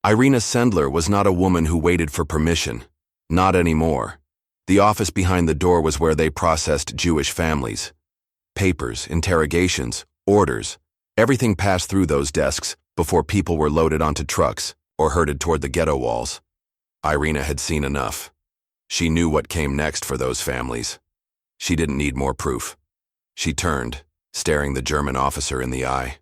Irena Sendler was not a woman who waited for permission. Not anymore. The office behind the door was where they processed Jewish families. Papers, interrogations, orders, everything passed through those desks before people were loaded onto trucks or herded toward the ghetto walls. Irena had seen enough. She knew what came next for those families. She didn't need more proof. She turned, staring the German officer in the eye.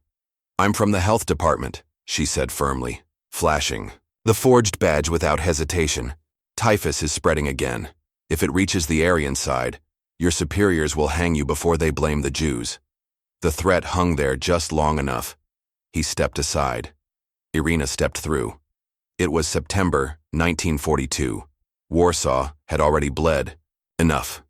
"I'm from the health department," she said firmly, flashing the forged badge without hesitation. "Typhus is spreading again. If it reaches the Aryan side, your superiors will hang you before they blame the Jews." The threat hung there just long enough. He stepped aside. Irena stepped through. It was September 1942. Warsaw had already bled. Enough.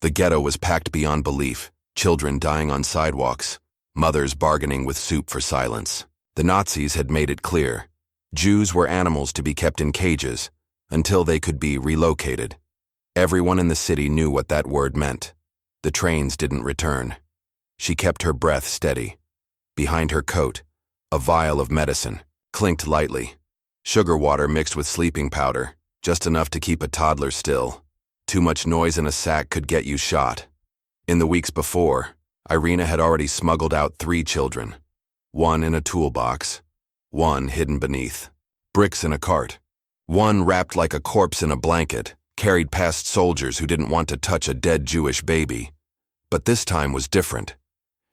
The ghetto was packed beyond belief, children dying on sidewalks, mothers bargaining with soup for silence. The Nazis had made it clear. Jews were animals to be kept in cages until they could be relocated. Everyone in the city knew what that word meant. The trains didn't return. She kept her breath steady. Behind her coat, a vial of medicine clinked lightly. Sugar water mixed with sleeping powder, just enough to keep a toddler still. Too much noise in a sack could get you shot. In the weeks before, Irena had already smuggled out 3 children. One in a toolbox, one hidden beneath bricks in a cart, one wrapped like a corpse in a blanket, carried past soldiers who didn't want to touch a dead Jewish baby. But this time was different.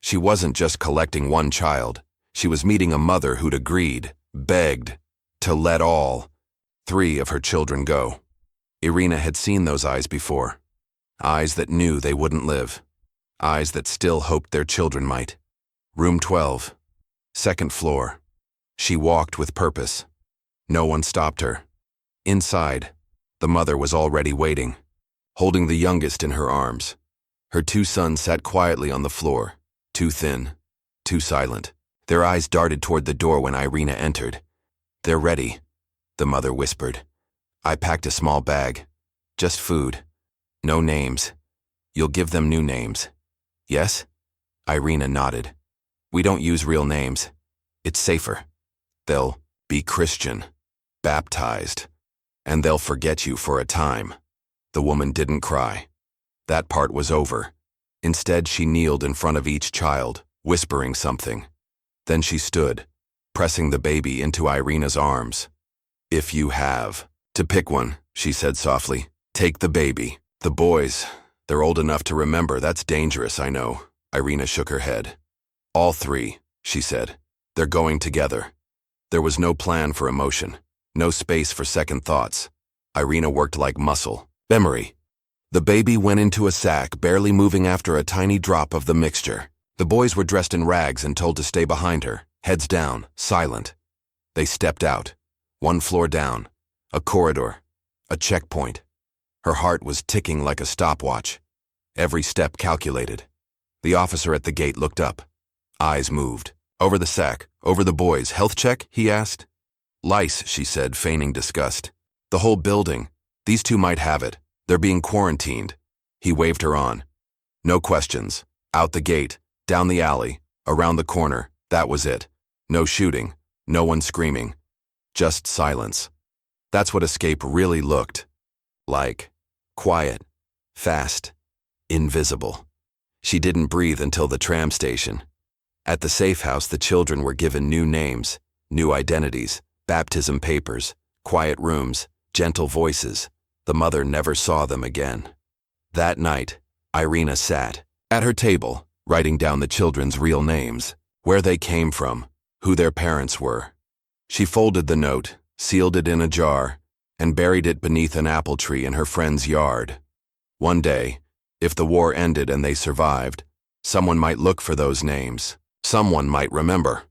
She wasn't just collecting one child. She was meeting a mother who'd agreed, begged, to let all 3 of her children go. Irena had seen those eyes before. Eyes that knew they wouldn't live. Eyes that still hoped their children might. Room 12. Second floor. She walked with purpose. No one stopped her. Inside, the mother was already waiting, holding the youngest in her arms. Her 2 sons sat quietly on the floor, too thin, too silent. Their eyes darted toward the door when Irena entered. "They're ready," the mother whispered. "I packed a small bag. Just food. No names. You'll give them new names. Yes?" Irena nodded. "We don't use real names. It's safer. They'll be Christian, baptized, and they'll forget you for a time." The woman didn't cry. That part was over. Instead, she kneeled in front of each child, whispering something. Then she stood, pressing the baby into Irena's arms. "If you have to pick one," she said softly, "take the baby. The boys, they're old enough to remember. That's dangerous, I know." Irena shook her head. "All 3, she said. "They're going together." There was no plan for emotion, no space for second thoughts. Irena worked like muscle, memory. The baby went into a sack, barely moving after a tiny drop of the mixture. The boys were dressed in rags and told to stay behind her, heads down, silent. They stepped out. 1 floor down, a corridor, a checkpoint. Her heart was ticking like a stopwatch. Every step calculated. The officer at the gate looked up. Eyes moved. "Over the sack, over the boys. Health check?" he asked. "Lice," she said, feigning disgust. "The whole building. These 2 might have it. They're being quarantined." He waved her on. No questions. Out the gate, down the alley, around the corner. That was it. No shooting, no one screaming. Just silence. That's what escape really looked like. Quiet, fast, invisible. She didn't breathe until the tram station. At the safe house, the children were given new names, new identities, baptism papers, quiet rooms, gentle voices. The mother never saw them again. That night, Irena sat at her table, writing down the children's real names, where they came from, who their parents were. She folded the note, sealed it in a jar, and buried it beneath an apple tree in her friend's yard. One day, if the war ended and they survived, someone might look for those names. Someone might remember.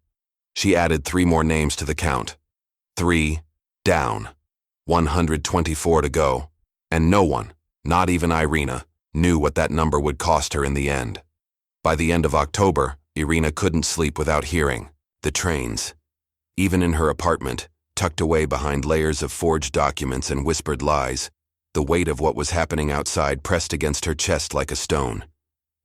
She added 3 more names to the count. 3 down. 124 to go. And no one, not even Irena, knew what that number would cost her in the end. By the end of October, Irena couldn't sleep without hearing the trains. Even in her apartment, tucked away behind layers of forged documents and whispered lies, the weight of what was happening outside pressed against her chest like a stone.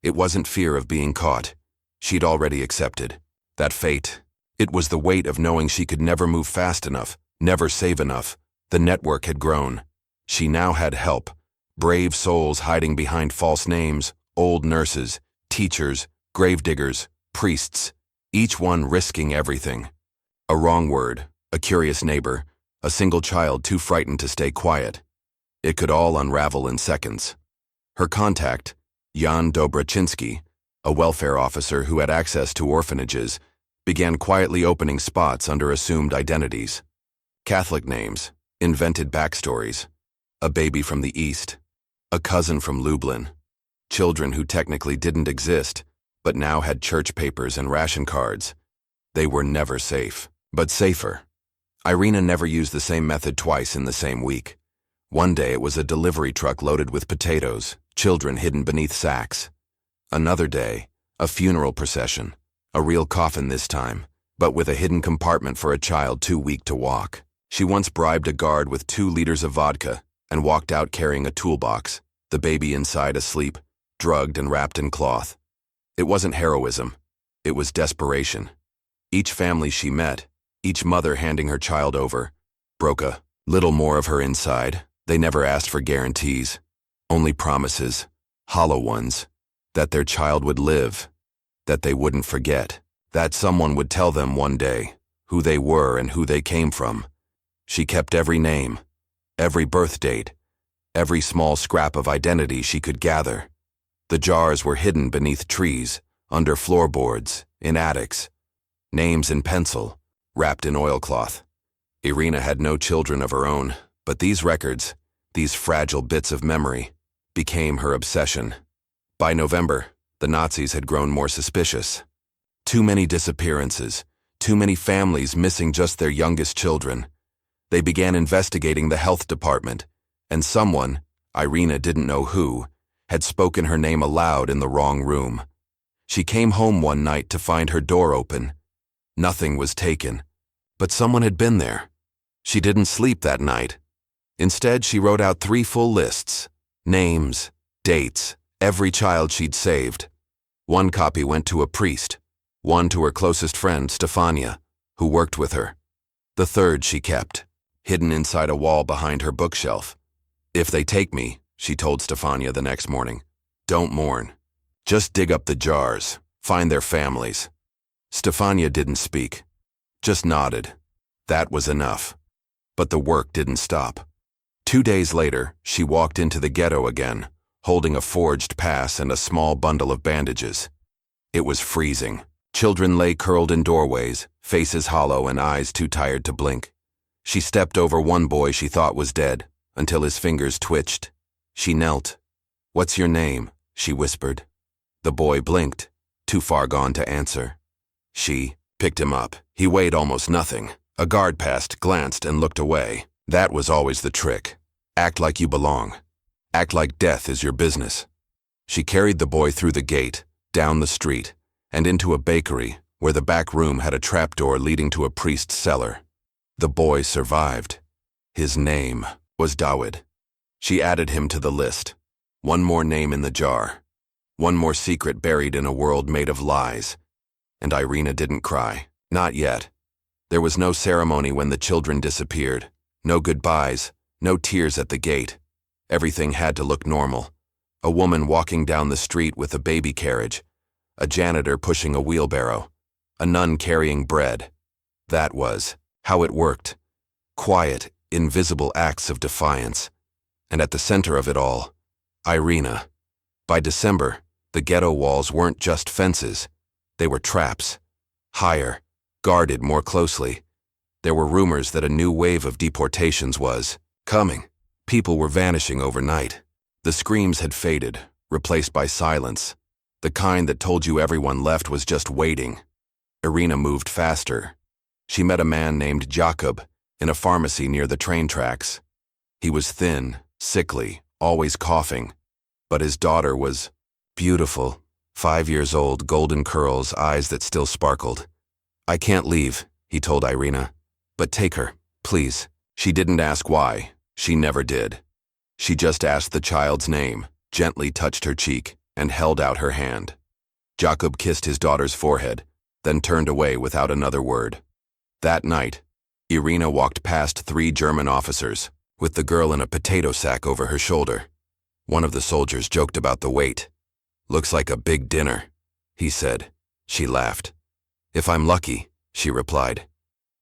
It wasn't fear of being caught. She'd already accepted that fate. It was the weight of knowing she could never move fast enough, Never save enough. The network had grown. She now had help. Brave souls hiding behind false names, old nurses, teachers, gravediggers, priests, each one risking everything. A wrong word, a curious neighbor, a single child too frightened to stay quiet. It could all unravel in seconds. Her contact, Jan Dobrachynski, a welfare officer who had access to orphanages, began quietly opening spots under assumed identities. Catholic names, invented backstories, a baby from the East, a cousin from Lublin, children who technically didn't exist, but now had church papers and ration cards. They were never safe, but safer. Irena never used the same method twice in the same week. One day it was a delivery truck loaded with potatoes, children hidden beneath sacks. Another day, a funeral procession, a real coffin this time, but with a hidden compartment for a child too weak to walk. She once bribed a guard with 2 liters of vodka and walked out carrying a toolbox, the baby inside asleep, drugged and wrapped in cloth. It wasn't heroism, it was desperation. Each family she met, each mother handing her child over, broke a little more of her inside. They never asked for guarantees, only promises, hollow ones, that their child would live, that they wouldn't forget, that someone would tell them one day who they were and who they came from. She kept every name, every birth date, every small scrap of identity she could gather. The jars were hidden beneath trees, under floorboards, in attics. Names in pencil, wrapped in oilcloth. Irena had no children of her own, but these records, these fragile bits of memory, became her obsession. By November, the Nazis had grown more suspicious. Too many disappearances, too many families missing just their youngest children. They began investigating the health department, and someone, Irena didn't know who, had spoken her name aloud in the wrong room. She came home one night to find her door open. Nothing was taken, but someone had been there. She didn't sleep that night. Instead, she wrote out 3 full lists, names, dates, every child she'd saved. 1 copy went to a priest, 1 to her closest friend, Stefania, who worked with her. The 3rd she kept, hidden inside a wall behind her bookshelf. If they take me, she told Stefania the next morning, don't mourn. Just dig up the jars, find their families. Stefania didn't speak, just nodded. That was enough. But the work didn't stop. 2 days later, she walked into the ghetto again, holding a forged pass and a small bundle of bandages. It was freezing. Children lay curled in doorways, faces hollow and eyes too tired to blink. She stepped over one boy she thought was dead, until his fingers twitched. She knelt. "What's your name?" she whispered. The boy blinked, too far gone to answer. She picked him up. He weighed almost nothing. A guard passed, glanced, and looked away. That was always the trick. Act like you belong. Act like death is your business. She carried the boy through the gate, down the street, and into a bakery where the back room had a trapdoor leading to a priest's cellar. The boy survived. His name was Dawid. She added him to the list. One more name in the jar. One more secret buried in a world made of lies. And Irena didn't cry. Not yet. There was no ceremony when the children disappeared. No goodbyes. No tears at the gate. Everything had to look normal. A woman walking down the street with a baby carriage. A janitor pushing a wheelbarrow. A nun carrying bread. That was how it worked. Quiet, invisible acts of defiance. And at the center of it all, Irena. By December, the ghetto walls weren't just fences. They were traps. Higher, guarded more closely. There were rumors that a new wave of deportations was coming. People were vanishing overnight. The screams had faded, replaced by silence. The kind that told you everyone left was just waiting. Irena moved faster. She met a man named Jakob in a pharmacy near the train tracks. He was thin, sickly, always coughing. But his daughter was beautiful, 5 years old, golden curls, eyes that still sparkled. "I can't leave," he told Irena. "But take her, please." She didn't ask why. She never did. She just asked the child's name, gently touched her cheek, and held out her hand. Jakob kissed his daughter's forehead, then turned away without another word. That night, Irena walked past 3 German officers, with the girl in a potato sack over her shoulder. One of the soldiers joked about the weight. "Looks like a big dinner," he said. She laughed. "If I'm lucky," she replied.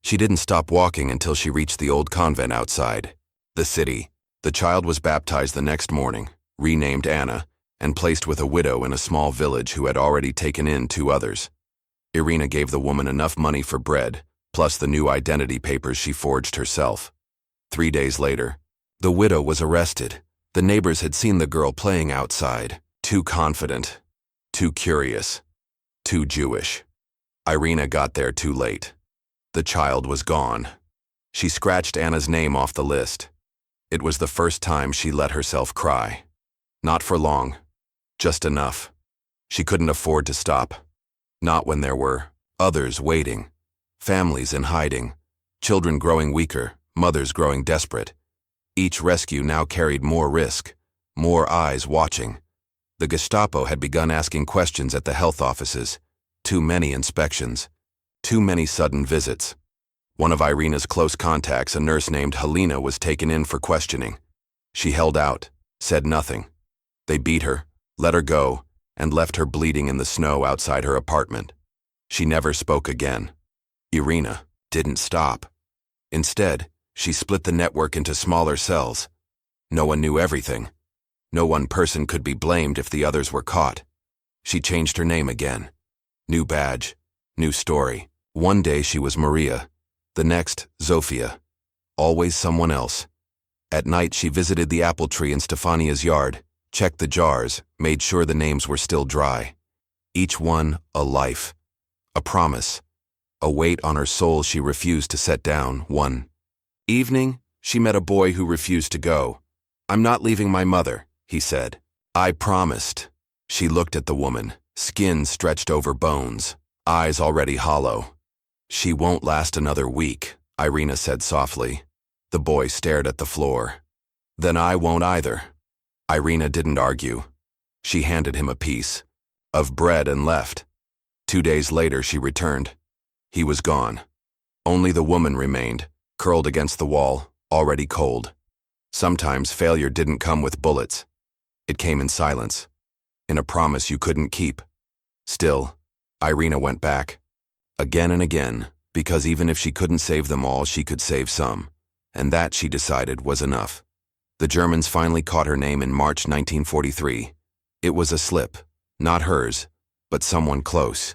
She didn't stop walking until she reached the old convent outside the city. The child was baptized the next morning, renamed Anna, and placed with a widow in a small village who had already taken in 2 others. Irena gave the woman enough money for bread, plus the new identity papers she forged herself. 3 days later, the widow was arrested. The neighbors had seen the girl playing outside, too confident, too curious, too Jewish. Irena got there too late. The child was gone. She scratched Anna's name off the list. It was the first time she let herself cry. Not for long, just enough. She couldn't afford to stop. Not when there were others waiting, families in hiding, children growing weaker, mothers growing desperate. Each rescue now carried more risk, more eyes watching. The Gestapo had begun asking questions at the health offices. Too many inspections. Too many sudden visits. One of Irena's close contacts, a nurse named Helena, was taken in for questioning. She held out, said nothing. They beat her, let her go, and left her bleeding in the snow outside her apartment. She never spoke again. Irena didn't stop. Instead, she split the network into smaller cells. No one knew everything. No one person could be blamed if the others were caught. She changed her name again. New badge, new story. One day she was Maria, the next Zofia. Always someone else. At night she visited the apple tree in Stefania's yard, checked the jars, made sure the names were still dry. Each one a life, a promise, a weight on her soul she refused to set down. One evening, she met a boy who refused to go. "I'm not leaving my mother," he said. "I promised." She looked at the woman, skin stretched over bones, eyes already hollow. "She won't last another week," Irena said softly. The boy stared at the floor. "Then I won't either." Irena didn't argue. She handed him a piece of bread and left. 2 days later she returned. He was gone. Only the woman remained, curled against the wall, already cold. Sometimes failure didn't come with bullets. It came in silence, in a promise you couldn't keep. Still, Irena went back. Again and again, because even if she couldn't save them all, she could save some. And that, she decided, was enough. The Germans finally caught her name in March 1943. It was a slip, not hers, but someone close.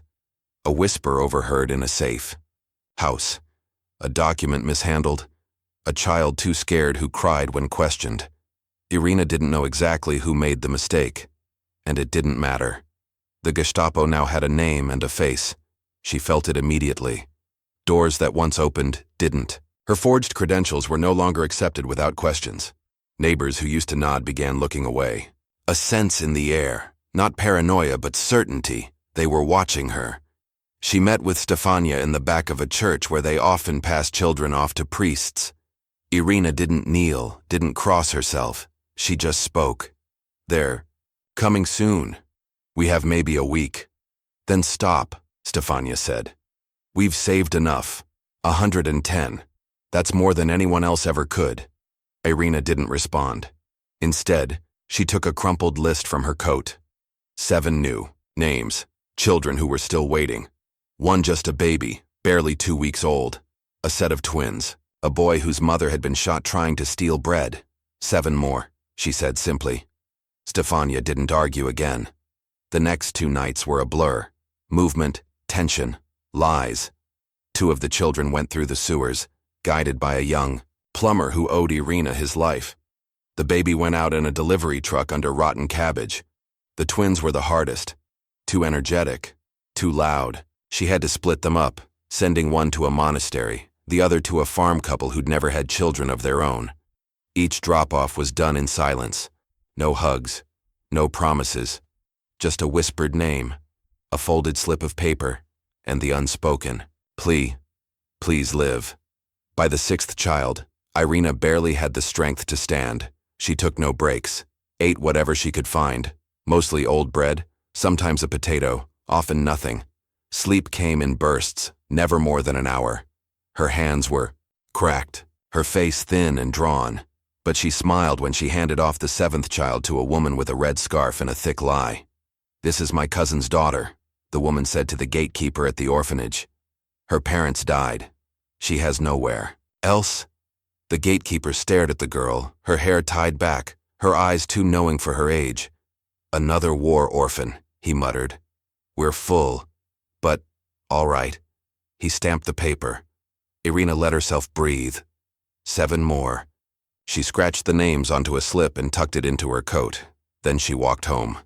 A whisper overheard in a safe house. A document mishandled. A child too scared who cried when questioned. Irena didn't know exactly who made the mistake, and it didn't matter. The Gestapo now had a name and a face. She felt it immediately. Doors that once opened didn't. Her forged credentials were no longer accepted without questions. Neighbors who used to nod began looking away. A sense in the air, not paranoia but certainty. They were watching her. She met with Stefania in the back of a church where they often passed children off to priests. Irena didn't kneel, didn't cross herself. She just spoke. "They're coming soon. We have maybe a week." "Then stop," Stefania said. "We've saved enough. 110. That's more than anyone else ever could." Irena didn't respond. Instead, she took a crumpled list from her coat. 7 new names, children who were still waiting. One just a baby, barely 2 weeks old. A set of twins, a boy whose mother had been shot trying to steal bread. 7 more, she said simply. Stefania didn't argue again. The next 2 nights were a blur. Movement, tension, lies. 2 of the children went through the sewers, guided by a young plumber who owed Irena his life. The baby went out in a delivery truck under rotten cabbage. The twins were the hardest. Too energetic, too loud. She had to split them up, sending one to a monastery, the other to a farm couple who'd never had children of their own. Each drop-off was done in silence. No hugs, no promises, just a whispered name, a folded slip of paper, and the unspoken, "Please, please live." By the 6th child, Irena barely had the strength to stand. She took no breaks, ate whatever she could find, mostly old bread, sometimes a potato, often nothing. Sleep came in bursts, never more than an hour. Her hands were cracked, her face thin and drawn, but she smiled when she handed off the seventh child to a woman with a red scarf and a thick lie. "This is my cousin's daughter," the woman said to the gatekeeper at the orphanage. "Her parents died. She has nowhere else." The gatekeeper stared at the girl, her hair tied back, her eyes too knowing for her age. "Another war orphan," he muttered. "We're full, but all right." He stamped the paper. Irena let herself breathe. 7 more. She scratched the names onto a slip and tucked it into her coat. Then she walked home.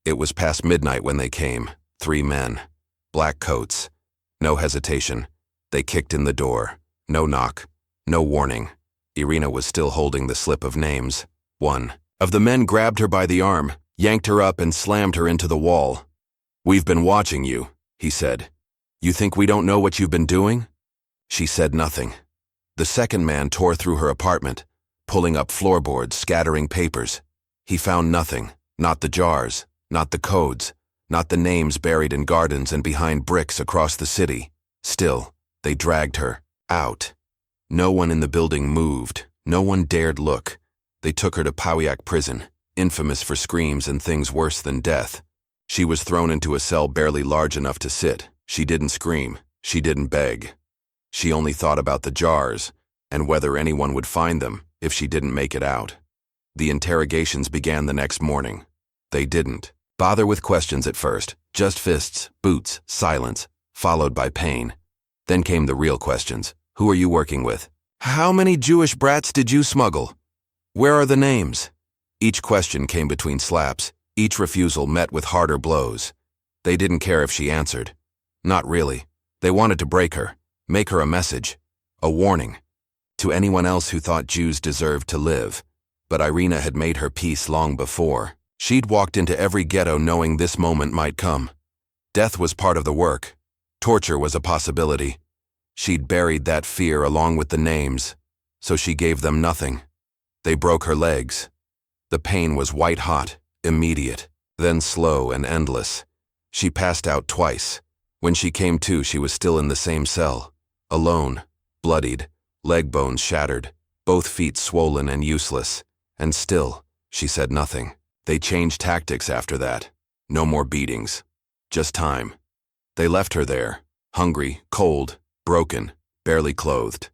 It was past midnight when they came. 3 men. Black coats. No hesitation. They kicked in the door. No knock. No warning. Irena was still holding the slip of names. One of the men grabbed her by the arm, yanked her up and slammed her into the wall. "We've been watching you," he said. "You think we don't know what you've been doing?" She said nothing. The second man tore through her apartment, pulling up floorboards, scattering papers. He found nothing. Not the jars, not the codes, not the names buried in gardens and behind bricks across the city. Still, they dragged her out. No one in the building moved. No one dared look. They took her to Pauiak prison, infamous for screams and things worse than death. She was thrown into a cell barely large enough to sit. She didn't scream. She didn't beg. She only thought about the jars and whether anyone would find them if she didn't make it out. The interrogations began the next morning. They didn't bother with questions at first. Just fists, boots, silence, followed by pain. Then came the real questions. Who are you working with? How many Jewish brats did you smuggle? Where are the names? Each question came between slaps. Each refusal met with harder blows. They didn't care if she answered. Not really. They wanted to break her, make her a message, a warning, to anyone else who thought Jews deserved to live. But Irena had made her peace long before. She'd walked into every ghetto knowing this moment might come. Death was part of the work. Torture was a possibility. She'd buried that fear along with the names, so she gave them nothing. They broke her legs. The pain was white-hot, immediate, then slow and endless. She passed out twice. When she came to, she was still in the same cell, alone, bloodied, leg bones shattered, both feet swollen and useless. And still, she said nothing. They changed tactics after that. No more beatings. Just time. They left her there, hungry, cold, broken, barely clothed.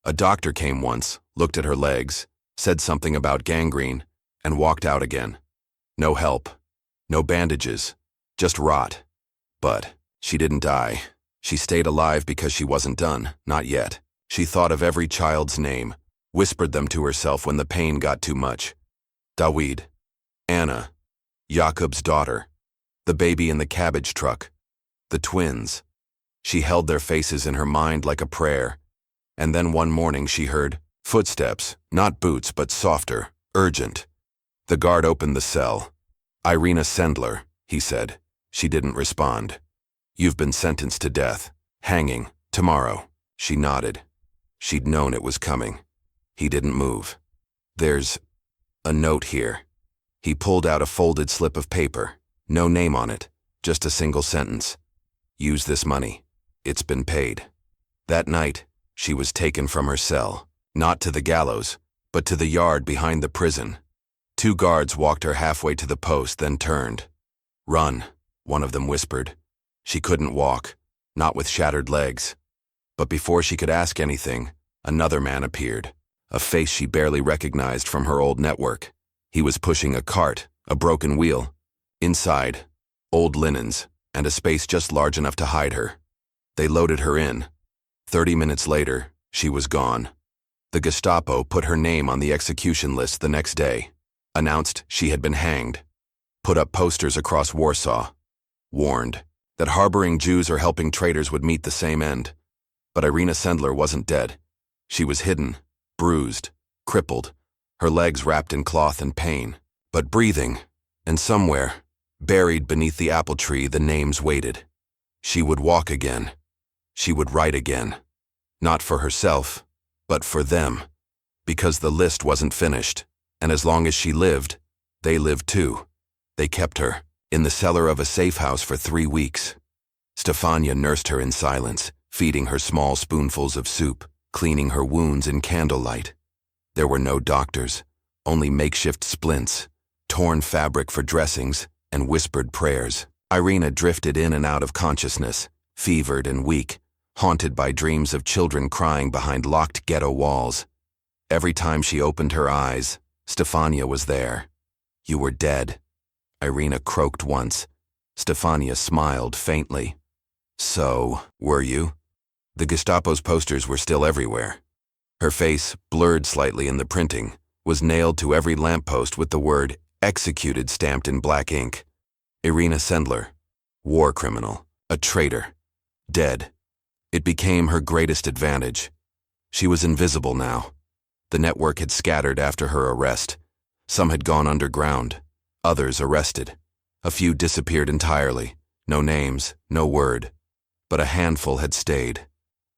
A doctor came once, looked at her legs, said something about gangrene, and walked out again. No help. No bandages. Just rot. But she didn't die. She stayed alive because she wasn't done, not yet. She thought of every child's name, whispered them to herself when the pain got too much. Dawid, Anna, Jakub's daughter, the baby in the cabbage truck, the twins. She held their faces in her mind like a prayer. And then one morning she heard footsteps, not boots but softer, urgent. The guard opened the cell. "Irena Sendler," he said. She didn't respond. "You've been sentenced to death. Hanging, tomorrow." She nodded. She'd known it was coming. He didn't move. "There's a note here." He pulled out a folded slip of paper. No name on it, just a single sentence. "Use this money. It's been paid." That night, she was taken from her cell, not to the gallows, but to the yard behind the prison. 2 guards walked her halfway to the post, then turned. "Run," one of them whispered. She couldn't walk, not with shattered legs. But before she could ask anything, another man appeared, a face she barely recognized from her old network. He was pushing a cart, a broken wheel. Inside, old linens, and a space just large enough to hide her. They loaded her in. 30 minutes later, she was gone. The Gestapo put her name on the execution list the next day, announced she had been hanged, put up posters across Warsaw, warned that harboring Jews or helping traitors would meet the same end. But Irena Sendler wasn't dead. She was hidden, bruised, crippled, her legs wrapped in cloth and pain, but breathing, and somewhere, buried beneath the apple tree, the names waited. She would walk again. She would write again. Not for herself, but for them. Because the list wasn't finished, and as long as she lived, they lived too. They kept her in the cellar of a safe house for 3 weeks. Stefania nursed her in silence, feeding her small spoonfuls of soup. cleaning her wounds in candlelight. There were no doctors, only makeshift splints, torn fabric for dressings, and whispered prayers. Irena drifted in and out of consciousness, fevered and weak, haunted by dreams of children crying behind locked ghetto walls. Every time she opened her eyes, Stefania was there. "You were dead," Irena croaked once. Stefania smiled faintly. "So, were you?" The Gestapo's posters were still everywhere. Her face, blurred slightly in the printing, was nailed to every lamppost with the word "executed" stamped in black ink. Irena Sendler, war criminal, a traitor, dead. It became her greatest advantage. She was invisible now. The network had scattered after her arrest. Some had gone underground, others arrested. A few disappeared entirely, no names, no word. But a handful had stayed,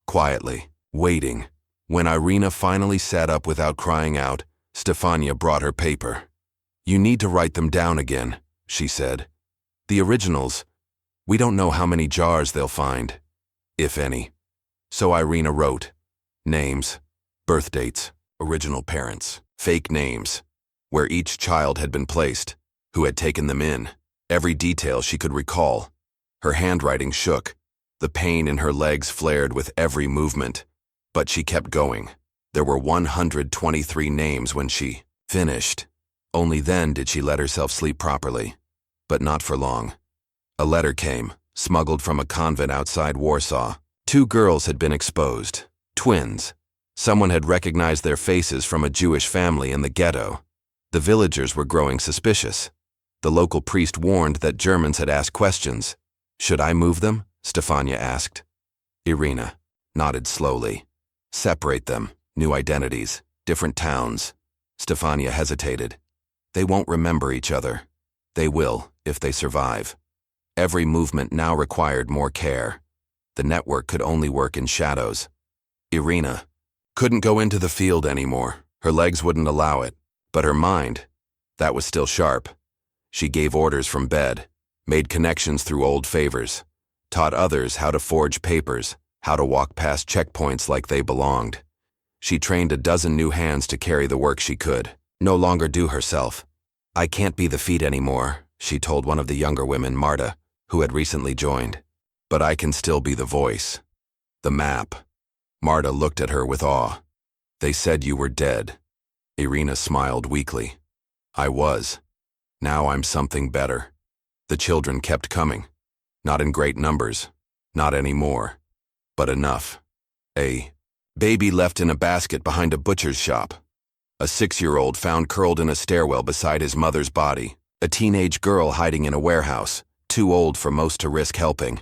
quietly, waiting. When Irena finally sat up without crying out, Stefania brought her paper. "You need to write them down again," she said. "The originals, we don't know how many jars they'll find, if any." So Irena wrote names, birth dates, original parents, fake names, where each child had been placed, who had taken them in, every detail she could recall. Her handwriting shook. The pain in her legs flared with every movement. But she kept going. There were 123 names when she finished. Only then did she let herself sleep properly. But not for long. A letter came, smuggled from a convent outside Warsaw. 2 girls had been exposed. Twins. Someone had recognized their faces from a Jewish family in the ghetto. The villagers were growing suspicious. The local priest warned that Germans had asked questions. "Should I move them?" Stefania asked. Irena nodded slowly. "Separate them. New identities. Different towns." Stefania hesitated. "They won't remember each other. They will, if they survive." Every movement now required more care. The network could only work in shadows. Irena couldn't go into the field anymore. Her legs wouldn't allow it. But her mind, that was still sharp. She gave orders from bed, made connections through old favors, taught others how to forge papers, how to walk past checkpoints like they belonged. She trained a dozen new hands to carry the work she could, no longer do herself. "I can't be the feet anymore," she told one of the younger women, Marta, who had recently joined. "But I can still be the voice. The map." Marta looked at her with awe. "They said you were dead." Irena smiled weakly. "I was. Now I'm something better." The children kept coming. Not in great numbers. Not anymore. But enough. A baby left in a basket behind a butcher's shop. A 6-year-old found curled in a stairwell beside his mother's body. A teenage girl hiding in a warehouse, too old for most to risk helping.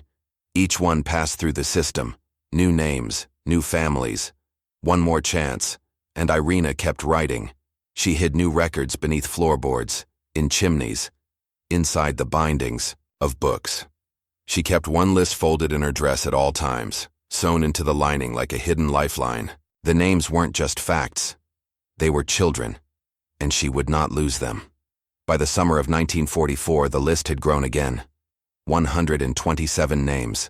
Each one passed through the system. New names, new families. One more chance. And Irena kept writing. She hid new records beneath floorboards, in chimneys, inside the bindings of books. She kept one list folded in her dress at all times, sewn into the lining like a hidden lifeline. The names weren't just facts. They were children, and she would not lose them. By the summer of 1944, the list had grown again. 127 names.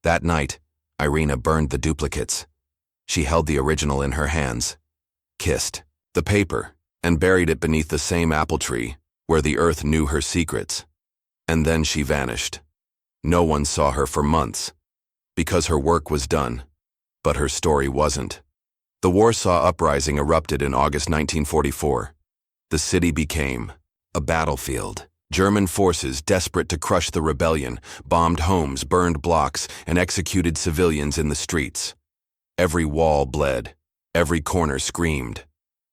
That night, Irena burned the duplicates. She held the original in her hands, kissed the paper, and buried it beneath the same apple tree where the earth knew her secrets. And then she vanished. No one saw her for months, because her work was done, but her story wasn't. The Warsaw Uprising erupted in August 1944. The city became a battlefield. German forces, desperate to crush the rebellion, bombed homes, burned blocks, and executed civilians in the streets. Every wall bled. Every corner screamed.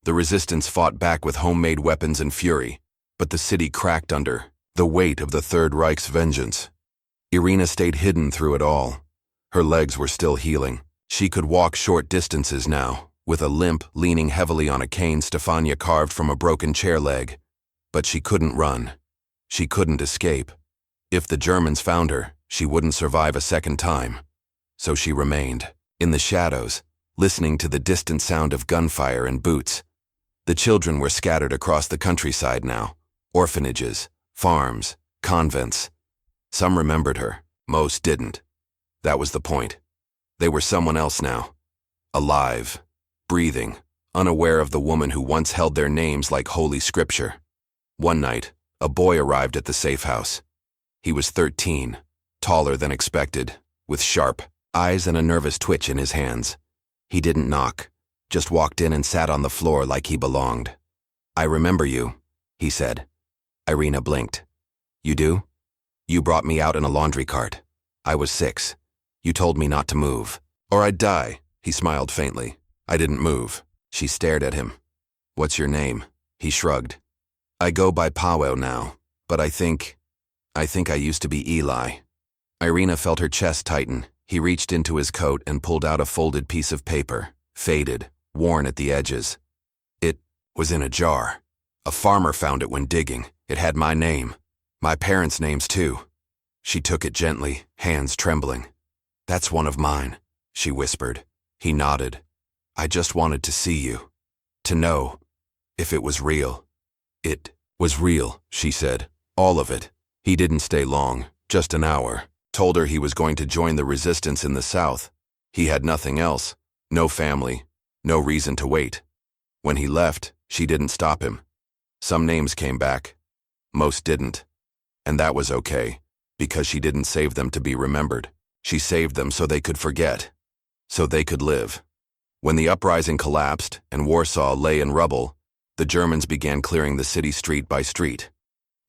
The resistance fought back with homemade weapons and fury, but the city cracked under the weight of the Third Reich's vengeance. Irena stayed hidden through it all. Her legs were still healing. She could walk short distances now, with a limp leaning heavily on a cane Stefania carved from a broken chair leg. But she couldn't run. She couldn't escape. If the Germans found her, she wouldn't survive a second time. So she remained, in the shadows, listening to the distant sound of gunfire and boots. The children were scattered across the countryside now. Orphanages, farms, convents. Some remembered her, most didn't. That was the point. They were someone else now. alive, breathing, unaware of the woman who once held their names like holy scripture. One night, a boy arrived at the safe house. He was 13, taller than expected, with sharp eyes and a nervous twitch in his hands. He didn't knock, just walked in and sat on the floor like he belonged. "I remember you," he said. Irena blinked. "You do? You brought me out in a laundry cart. I was 6. You told me not to move. Or I'd die," he smiled faintly. "I didn't move." She stared at him. "What's your name?" He shrugged. "I go by Powell now, but I think I used to be Eli." Irena felt her chest tighten. He reached into his coat and pulled out a folded piece of paper, faded, worn at the edges. It was in a jar. A farmer found it when digging. It had my name. My parents' names too. She took it gently, hands trembling. "That's one of mine," she whispered. He nodded. "I just wanted to see you. To know if it was real." "It was real," she said. "All of it." He didn't stay long, just an hour. Told her he was going to join the resistance in the South. He had nothing else. No family. No reason to wait. When he left, she didn't stop him. Some names came back. Most didn't. And that was okay, because she didn't save them to be remembered. She saved them so they could forget. So they could live. When the uprising collapsed and Warsaw lay in rubble, the Germans began clearing the city street by street.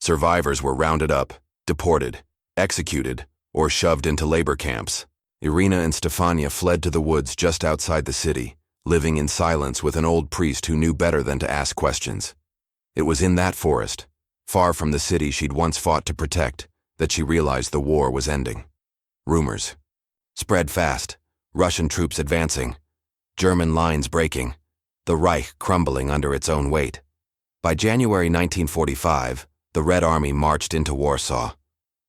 Survivors were rounded up, deported, executed, or shoved into labor camps. Irena and Stefania fled to the woods just outside the city, living in silence with an old priest who knew better than to ask questions. It was in that forest, far from the city she'd once fought to protect, that she realized the war was ending. Rumors spread fast, Russian troops advancing, German lines breaking, the Reich crumbling under its own weight. By January 1945, the Red Army marched into Warsaw.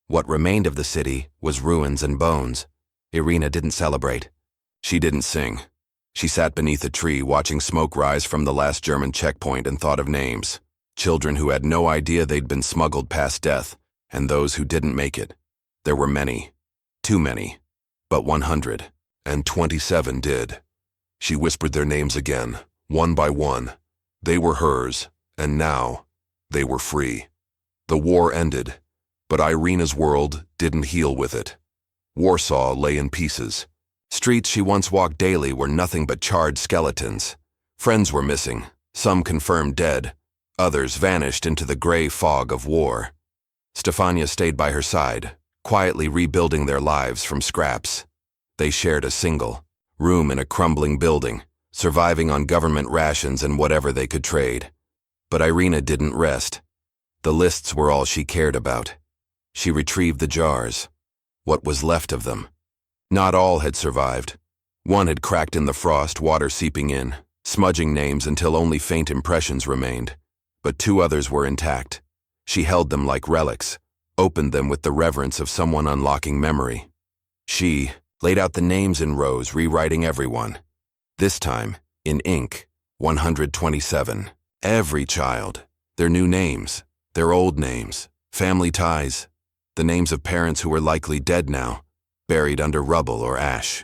What remained of the city was ruins and bones. Irena didn't celebrate. She didn't sing. She sat beneath a tree watching smoke rise from the last German checkpoint and thought of names. Children who had no idea they'd been smuggled past death, and those who didn't make it. There were many. Too many. But 127 did. She whispered their names again, one by one. They were hers, and now they were free. The war ended, but Irena's world didn't heal with it. Warsaw lay in pieces. Streets she once walked daily were nothing but charred skeletons. Friends were missing, some confirmed dead, others vanished into the gray fog of war. Stefania stayed by her side, quietly rebuilding their lives from scraps. They shared a single room in a crumbling building, surviving on government rations and whatever they could trade. But Irena didn't rest. The lists were all she cared about. She retrieved the jars. What was left of them? Not all had survived. One had cracked in the frost, water seeping in, smudging names until only faint impressions remained. But 2 others were intact. She held them like relics, opened them with the reverence of someone unlocking memory. She laid out the names in rows, rewriting everyone. This time, in ink, 127. Every child. Their new names. Their old names, family ties, the names of parents who were likely dead now, buried under rubble or ash.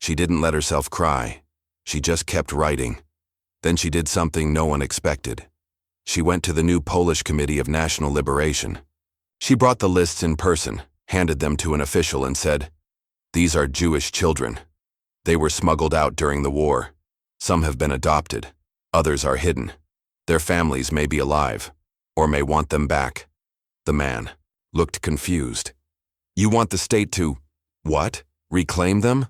She didn't let herself cry. She just kept writing. Then she did something no one expected. She went to the new Polish Committee of National Liberation. She brought the lists in person, handed them to an official and said, "These are Jewish children. They were smuggled out during the war. Some have been adopted. Others are hidden. Their families may be alive, or may want them back." The man looked confused. "You want the state to, what? Reclaim them?"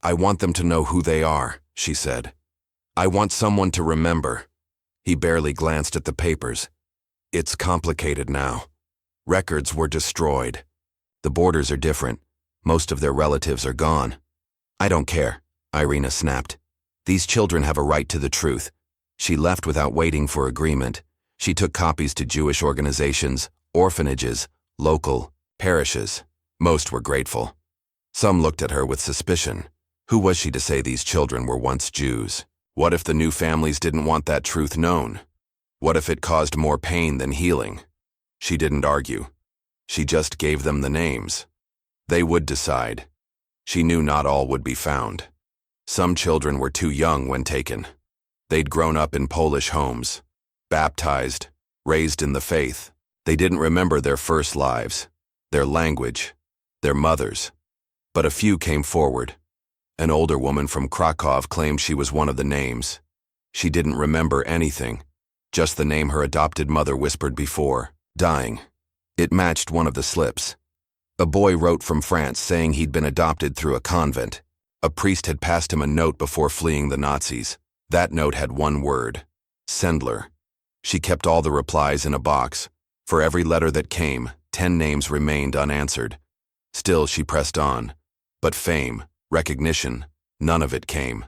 "I want them to know who they are," she said. "I want someone to remember." He barely glanced at the papers. "It's complicated now. Records were destroyed. The borders are different. Most of their relatives are gone." "I don't care," Irena snapped. "These children have a right to the truth." She left without waiting for agreement. She took copies to Jewish organizations, orphanages, local parishes. Most were grateful. Some looked at her with suspicion. Who was she to say these children were once Jews? What if the new families didn't want that truth known? What if it caused more pain than healing? She didn't argue. She just gave them the names. They would decide. She knew not all would be found. Some children were too young when taken. They'd grown up in Polish homes, baptized, raised in the faith. They didn't remember their first lives, their language, their mothers. But a few came forward. An older woman from Krakow claimed she was one of the names. She didn't remember anything, just the name her adopted mother whispered before dying. It matched one of the slips. A boy wrote from France saying he'd been adopted through a convent. A priest had passed him a note before fleeing the Nazis. That note had one word: Sendler. She kept all the replies in a box. For every letter that came, 10 names remained unanswered. Still, she pressed on. But fame, recognition, none of it came.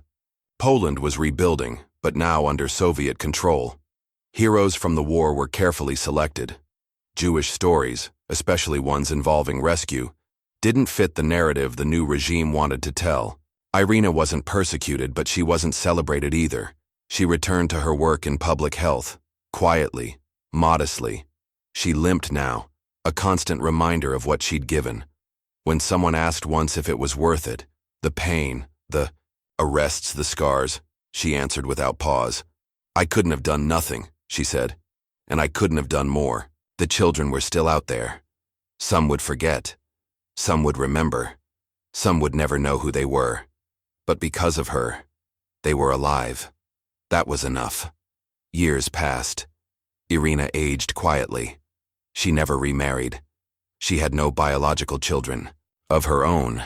Poland was rebuilding, but now under Soviet control. Heroes from the war were carefully selected. Jewish stories, especially ones involving rescue, didn't fit the narrative the new regime wanted to tell. Irena wasn't persecuted, but she wasn't celebrated either. She returned to her work in public health, quietly, modestly. She limped now, a constant reminder of what she'd given. When someone asked once if it was worth it, the pain, the arrests, the scars, she answered without pause. I couldn't have done nothing, she said. And I couldn't have done more. The children were still out there. Some would forget. Some would remember. Some would never know who they were. But because of her, they were alive. That was enough. Years passed. Irena aged quietly. She never remarried. She had no biological children of her own.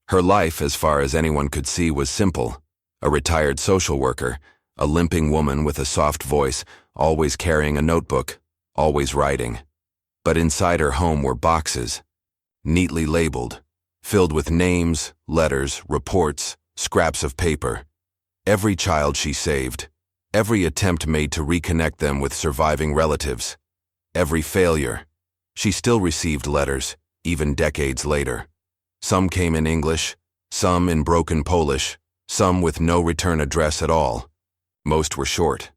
Her life, as far as anyone could see, was simple. A retired social worker, a limping woman with a soft voice, always carrying a notebook, always writing. But inside her home were boxes, neatly labeled, filled with names, letters, reports, scraps of paper. Every child she saved, every attempt made to reconnect them with surviving relatives, every failure. She still received letters, even decades later. Some came in English, some in broken Polish, some with no return address at all. Most were short,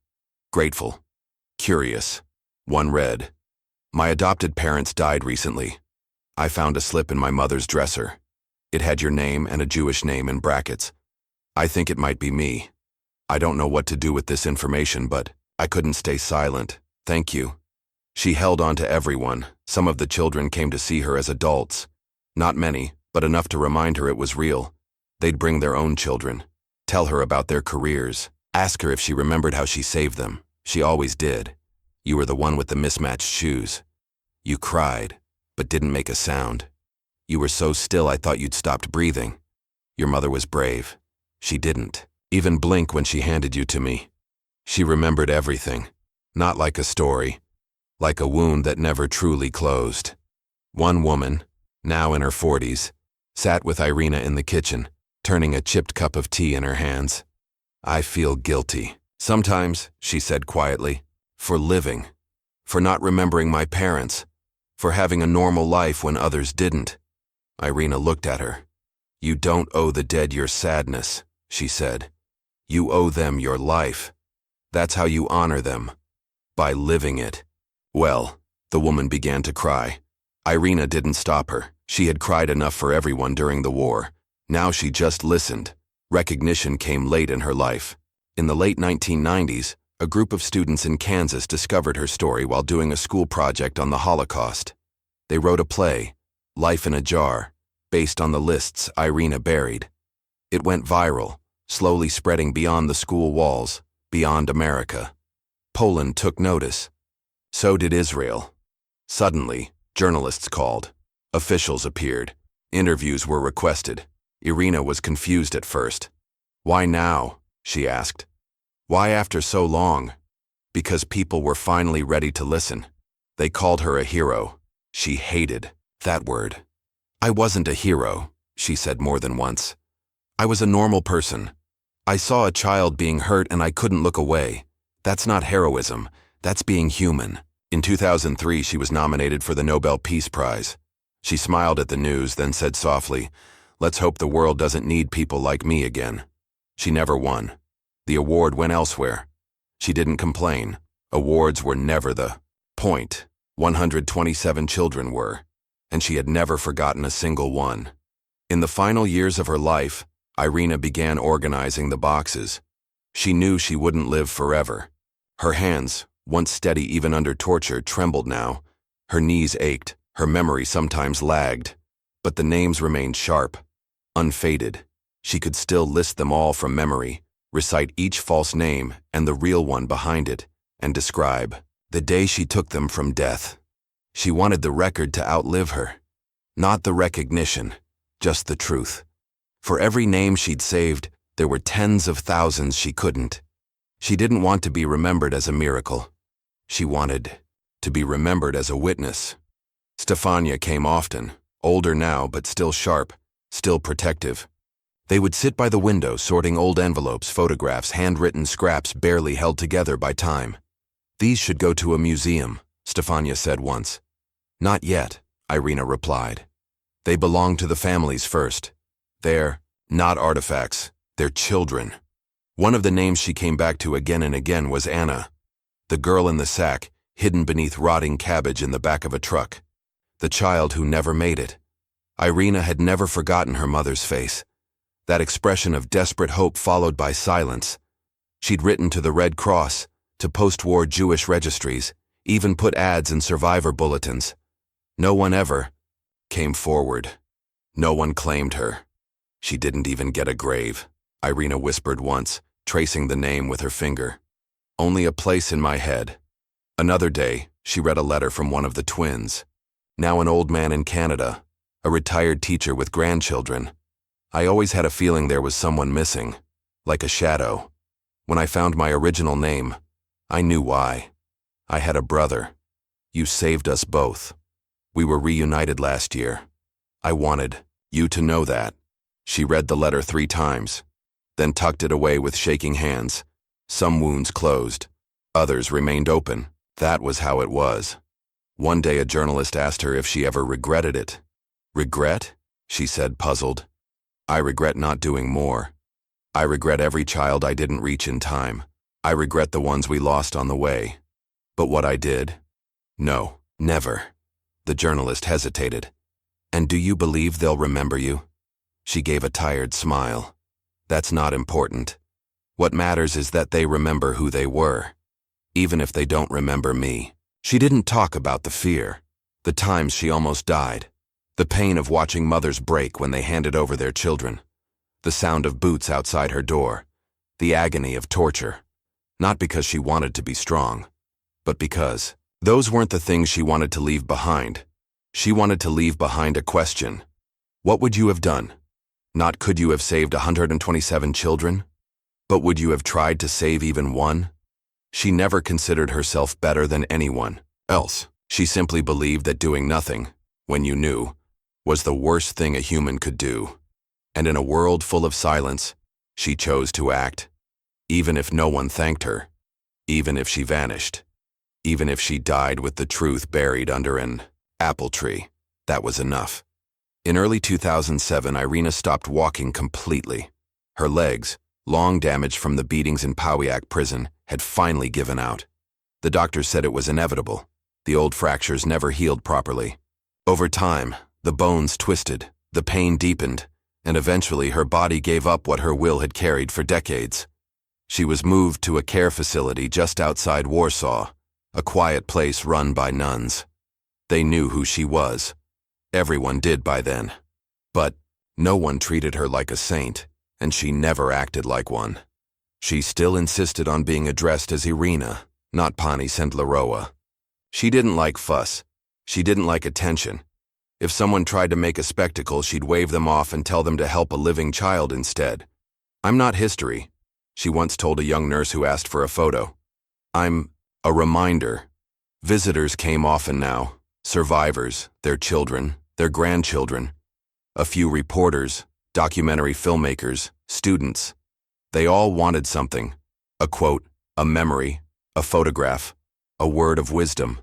grateful, curious. One read, "My adopted parents died recently. I found a slip in my mother's dresser. It had your name and a Jewish name in brackets. I think it might be me. I don't know what to do with this information, but I couldn't stay silent. Thank you." She held on to everyone. Some of the children came to see her as adults. Not many, but enough to remind her it was real. They'd bring their own children, tell her about their careers, ask her if she remembered how she saved them. She always did. You were the one with the mismatched shoes. You cried, but didn't make a sound. You were so still I thought you'd stopped breathing. Your mother was brave. She didn't even blink when she handed you to me. She remembered everything, not like a story, like a wound that never truly closed. One woman, now in her 40s, sat with Irena in the kitchen, turning a chipped cup of tea in her hands. "I feel guilty. Sometimes," she said quietly, "for living, for not remembering my parents, for having a normal life when others didn't." Irena looked at her. "You don't owe the dead your sadness," she said. "You owe them your life. That's how you honor them, by living it." Well, the woman began to cry. Irena didn't stop her. She had cried enough for everyone during the war. Now she just listened. Recognition came late in her life. In the late 1990s, a group of students in Kansas discovered her story while doing a school project on the Holocaust. They wrote a play, Life in a Jar, based on the lists Irena buried. It went viral, slowly spreading beyond the school walls, beyond America. Poland took notice. So did Israel. Suddenly, journalists called. Officials appeared. Interviews were requested. Irena was confused at first. "Why now?" she asked. "Why after so long?" Because people were finally ready to listen. They called her a hero. She hated that word. "I wasn't a hero," she said more than once. "I was a normal person. I saw a child being hurt and I couldn't look away. That's not heroism. That's being human." In 2003, she was nominated for the Nobel Peace Prize. She smiled at the news, then said softly, "Let's hope the world doesn't need people like me again." She never won. The award went elsewhere. She didn't complain. Awards were never the point. 127 children were, and she had never forgotten a single one. In the final years of her life, Irena began organizing the boxes. She knew she wouldn't live forever. Her hands, once steady even under torture, trembled now. Her knees ached, her memory sometimes lagged. But the names remained sharp, unfaded. She could still list them all from memory, recite each false name and the real one behind it, and describe the day she took them from death. She wanted the record to outlive her. Not the recognition, just the truth. For every name she'd saved, there were tens of thousands she couldn't. She didn't want to be remembered as a miracle. She wanted to be remembered as a witness. Stefania came often, older now but still sharp, still protective. They would sit by the window sorting old envelopes, photographs, handwritten scraps barely held together by time. "These should go to a museum," Stefania said once. "Not yet," Irena replied. "They belong to the families first. They're not artifacts, they're children." One of the names she came back to again and again was Anna, the girl in the sack, hidden beneath rotting cabbage in the back of a truck. The child who never made it. Irena had never forgotten her mother's face. That expression of desperate hope followed by silence. She'd written to the Red Cross, to post-war Jewish registries, even put ads in survivor bulletins. No one ever came forward. No one claimed her. She didn't even get a grave, Irena whispered once, tracing the name with her finger. "Only a place in my head." Another day, she read a letter from one of the twins. Now an old man in Canada, a retired teacher with grandchildren. "I always had a feeling there was someone missing, like a shadow. When I found my original name, I knew why. I had a brother. You saved us both. We were reunited last year. I wanted you to know that." She read the letter 3 times, then tucked it away with shaking hands. Some wounds closed, others remained open. That was how it was. One day a journalist asked her if she ever regretted it. "Regret?" she said, puzzled. "I regret not doing more. I regret every child I didn't reach in time. I regret the ones we lost on the way. But what I did? No, never." The journalist hesitated. "And do you believe they'll remember you?" She gave a tired smile. "That's not important. What matters is that they remember who they were, even if they don't remember me." She didn't talk about the fear, the times she almost died, the pain of watching mothers break when they handed over their children, the sound of boots outside her door, the agony of torture. Not because she wanted to be strong, but because those weren't the things she wanted to leave behind. She wanted to leave behind a question. What would you have done? Not could you have saved 127 children, but would you have tried to save even one? She never considered herself better than anyone else. She simply believed that doing nothing, when you knew, was the worst thing a human could do. And in a world full of silence, she chose to act. Even if no one thanked her, even if she vanished, even if she died with the truth buried under an apple tree, that was enough. In early 2007, Irena stopped walking completely. Her legs, long damaged from the beatings in Pauiak prison, had finally given out. The doctors said it was inevitable. The old fractures never healed properly. Over time, the bones twisted, the pain deepened, and eventually her body gave up what her will had carried for decades. She was moved to a care facility just outside Warsaw, a quiet place run by nuns. They knew who she was. Everyone did by then. But no one treated her like a saint, and she never acted like one. She still insisted on being addressed as Irena, not Pani Sendlerowa. She didn't like fuss. She didn't like attention. If someone tried to make a spectacle, she'd wave them off and tell them to help a living child instead. "I'm not history," she once told a young nurse who asked for a photo. "I'm a reminder." Visitors came often now. Survivors, their children, their grandchildren. A few reporters, documentary filmmakers, students. They all wanted something. A quote, a memory, a photograph, a word of wisdom.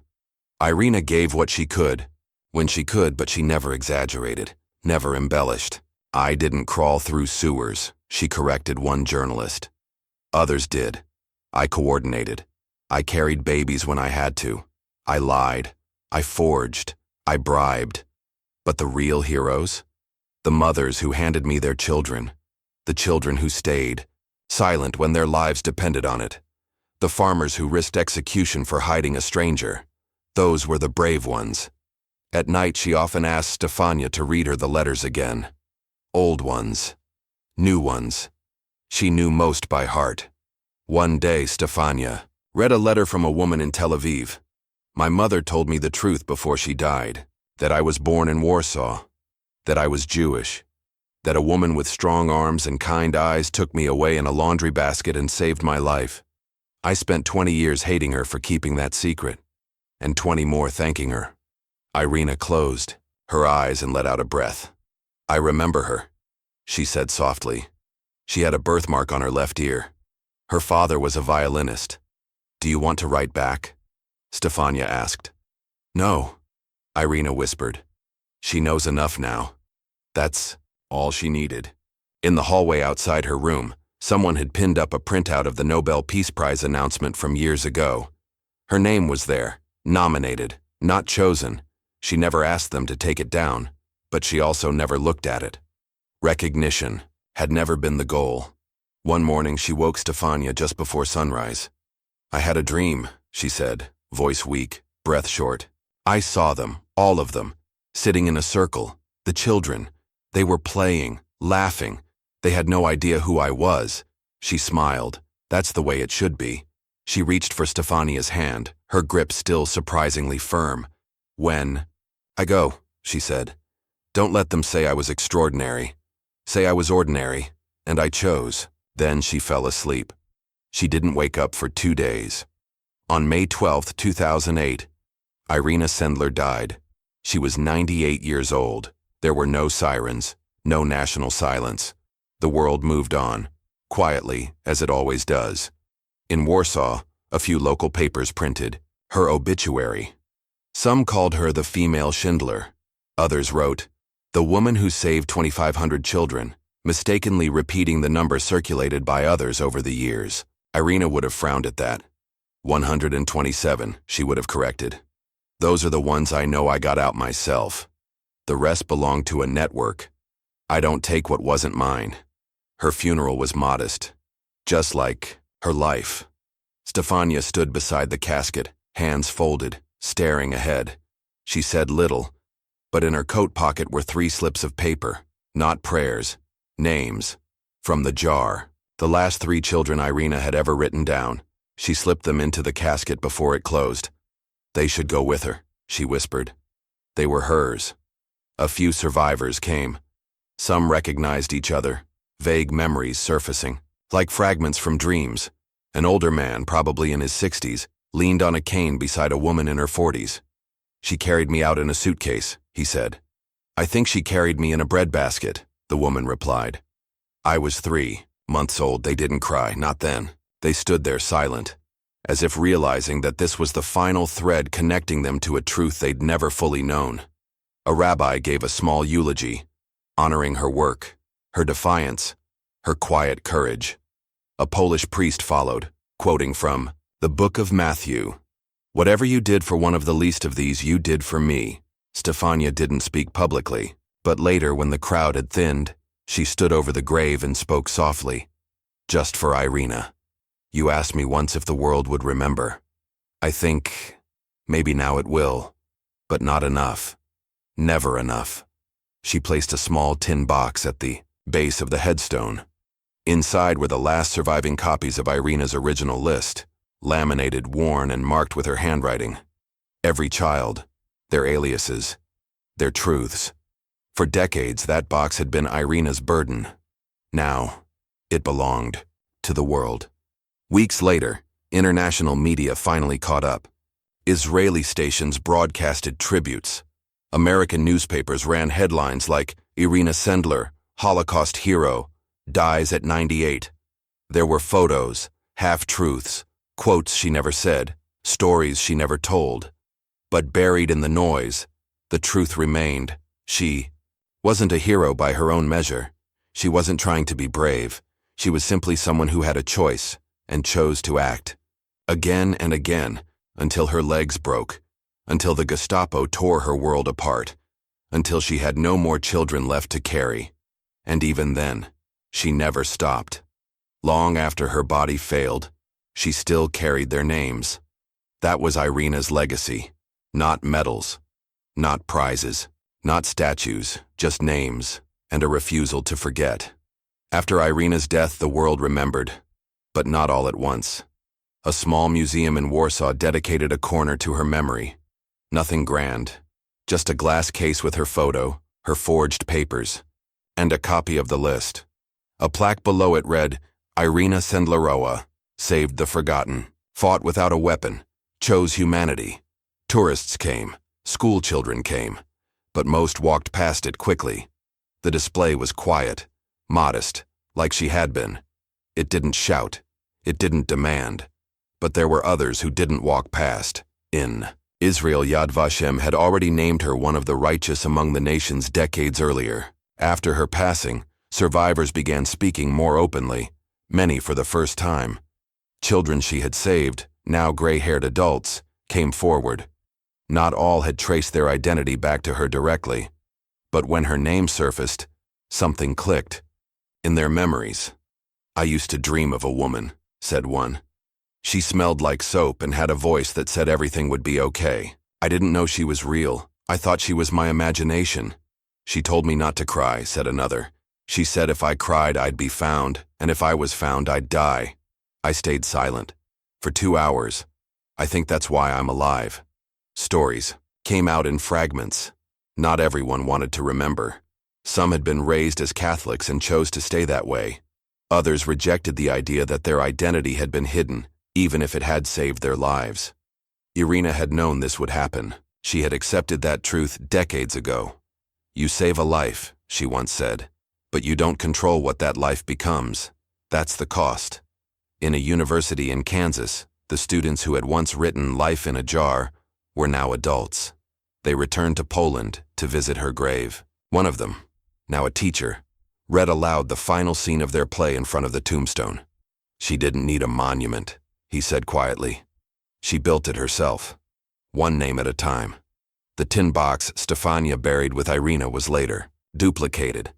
Irena gave what she could, when she could, but she never exaggerated, never embellished. "I didn't crawl through sewers," she corrected one journalist. Others did. "I coordinated. I carried babies when I had to. I lied. I forged. I bribed." But the real heroes? The mothers who handed me their children. The children who stayed, silent when their lives depended on it. The farmers who risked execution for hiding a stranger. Those were the brave ones. At night, she often asked Stefania to read her the letters again. Old ones. New ones. She knew most by heart. One day, Stefania read a letter from a woman in Tel Aviv. My mother told me the truth before she died, that I was born in Warsaw, that I was Jewish, that a woman with strong arms and kind eyes took me away in a laundry basket and saved my life. I spent 20 years hating her for keeping that secret, and 20 more thanking her. Irena closed her eyes and let out a breath. I remember her, she said softly. She had a birthmark on her left ear. Her father was a violinist. Do you want to write back? Stefania asked. No, Irena whispered. She knows enough now. That's all she needed. In the hallway outside her room, someone had pinned up a printout of the Nobel Peace Prize announcement from years ago. Her name was there, nominated, not chosen. She never asked them to take it down, but she also never looked at it. Recognition had never been the goal. One morning she woke Stefania just before sunrise. I had a dream, she said, voice weak, breath short. I saw them, all of them, sitting in a circle, the children. They were playing, laughing. They had no idea who I was. She smiled. That's the way it should be. She reached for Stefania's hand, her grip still surprisingly firm. When I go, she said. Don't let them say I was extraordinary. Say I was ordinary, and I chose. Then she fell asleep. She didn't wake up for 2 days. On May 12, 2008, Irena Sendler died. She was 98 years old. There were no sirens, no national silence. The world moved on, quietly, as it always does. In Warsaw, a few local papers printed her obituary. Some called her the female Schindler. Others wrote, the woman who saved 2,500 children, mistakenly repeating the number circulated by others over the years. Irena would have frowned at that. 127, she would have corrected. Those are the ones I know I got out myself. The rest belonged to a network. I don't take what wasn't mine. Her funeral was modest, just like her life. Stefania stood beside the casket, hands folded, staring ahead. She said little, but in her coat pocket were 3 slips of paper, not prayers, names, from the jar. The last 3 children Irena had ever written down. She slipped them into the casket before it closed. They should go with her, she whispered. They were hers. A few survivors came. Some recognized each other, vague memories surfacing, like fragments from dreams. An older man, probably in his 60s, leaned on a cane beside a woman in her 40s. She carried me out in a suitcase, he said. I think she carried me in a breadbasket, the woman replied. I was 3 months old. They didn't cry, not then. They stood there silent, as if realizing that this was the final thread connecting them to a truth they'd never fully known. A rabbi gave a small eulogy, honoring her work, her defiance, her quiet courage. A Polish priest followed, quoting from the Book of Matthew. Whatever you did for one of the least of these, you did for me. Stefania didn't speak publicly, but later when the crowd had thinned, she stood over the grave and spoke softly. Just for Irena. You asked me once if the world would remember. I think maybe now it will, but not enough. Never enough. She placed a small tin box at the base of the headstone. Inside were the last surviving copies of Irena's original list, laminated, worn, and marked with her handwriting. Every child, their aliases, their truths. For decades, that box had been Irena's burden. Now, it belonged to the world. Weeks later, international media finally caught up. Israeli stations broadcasted tributes. American newspapers ran headlines like Irena Sendler, Holocaust hero, dies at 98. There were photos, half-truths, quotes she never said, stories she never told. But buried in the noise, the truth remained. She wasn't a hero by her own measure. She wasn't trying to be brave. She was simply someone who had a choice and chose to act. Again and again, until her legs broke, until the Gestapo tore her world apart, until she had no more children left to carry. And even then, She never stopped. Long after her body failed, she still carried their names. That was Irena's legacy. Not medals, not prizes, not statues, just names, and a refusal to forget. After Irena's death, the world remembered, but not all at once. A small museum in Warsaw dedicated a corner to her memory. Nothing grand, just a glass case with her photo, her forged papers, and a copy of the list. A plaque below it read, Irena Sendler, saved the forgotten, fought without a weapon, chose humanity. Tourists came, school children came, but most walked past it quickly. The display was quiet, modest, like she had been. It didn't shout, it didn't demand. But there were others who didn't walk past. In Israel, Yad Vashem had already named her one of the righteous among the nations decades earlier. After her passing, survivors began speaking more openly, many for the first time. Children she had saved, now gray-haired adults, came forward. Not all had traced their identity back to her directly, but when her name surfaced, something clicked. In their memories. I used to dream of a woman, said one. She smelled like soap and had a voice that said everything would be okay. I didn't know she was real. I thought she was my imagination. She told me not to cry, said another. She said if I cried, I'd be found, and if I was found, I'd die. I stayed silent. For 2 hours. I think that's why I'm alive. Stories came out in fragments. Not everyone wanted to remember. Some had been raised as Catholics and chose to stay that way. Others rejected the idea that their identity had been hidden, even if it had saved their lives. Irena had known this would happen. She had accepted that truth decades ago. You save a life, she once said, but you don't control what that life becomes. That's the cost. In a university in Kansas, the students who had once written Life in a Jar were now adults. They returned to Poland to visit her grave. One of them, now a teacher, read aloud the final scene of their play in front of the tombstone. She didn't need a monument, he said quietly. She built it herself, one name at a time. The tin box Stefania buried with Irena was later duplicated.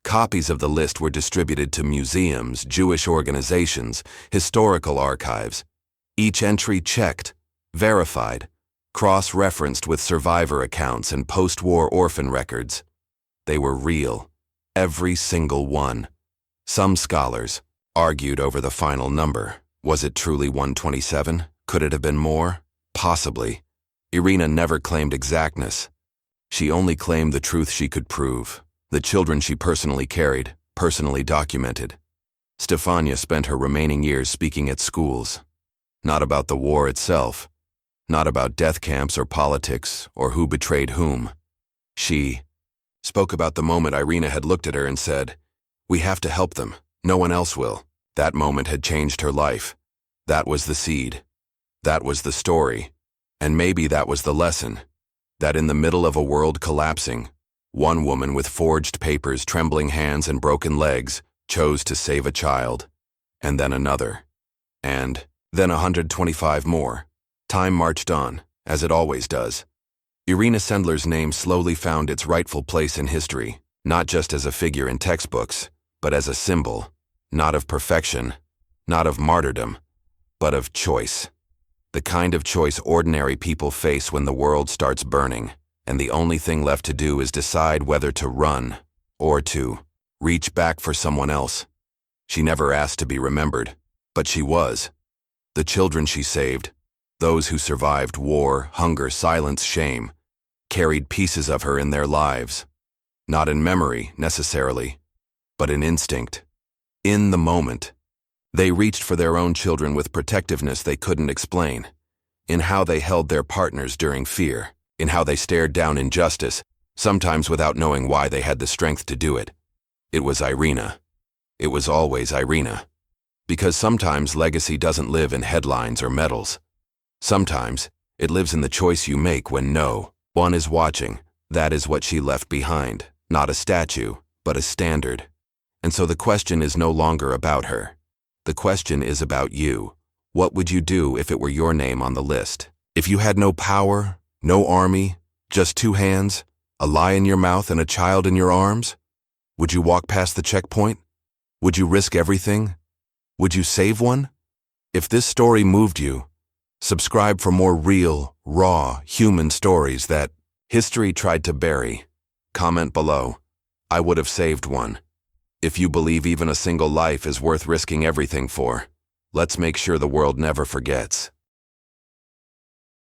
Copies of the list were distributed to museums, Jewish organizations, historical archives. Each entry checked, verified, cross-referenced with survivor accounts and post-war orphan records. They were real, every single one. Some scholars argued over the final number. Was it truly 127? Could it have been more? Possibly. Irena never claimed exactness. She only claimed the truth she could prove. The children she personally carried, personally documented. Stefania spent her remaining years speaking at schools. Not about the war itself. Not about death camps or politics or who betrayed whom. She spoke about the moment Irena had looked at her and said, "We have to help them. No one else will." That moment had changed her life. That was the seed. That was the story. And maybe that was the lesson. That in the middle of a world collapsing, one woman with forged papers, trembling hands, and broken legs chose to save a child. And then another. And then 125 more. Time marched on, as it always does. Irena Sendler's name slowly found its rightful place in history, not just as a figure in textbooks, but as a symbol, not of perfection, not of martyrdom, but of choice. The kind of choice ordinary people face when the world starts burning, and the only thing left to do is decide whether to run or to reach back for someone else. She never asked to be remembered, but she was. The children she saved, those who survived war, hunger, silence, shame, carried pieces of her in their lives. Not in memory, necessarily, but in instinct. In the moment. They reached for their own children with protectiveness they couldn't explain. In how they held their partners during fear. In how they stared down injustice, sometimes without knowing why they had the strength to do it. It was Irena. It was always Irena. Because sometimes legacy doesn't live in headlines or medals. Sometimes it lives in the choice you make when no one is watching. That is what she left behind. Not a statue, but a standard. And so the question is no longer about her. The question is about you. What would you do if it were your name on the list? If you had no power, no army, just 2 hands, a lie in your mouth and a child in your arms? Would you walk past the checkpoint? Would you risk everything? Would you save one? If this story moved you, subscribe for more real, raw, human stories that history tried to bury. Comment below. I would have saved one. If you believe even a single life is worth risking everything for, let's make sure the world never forgets.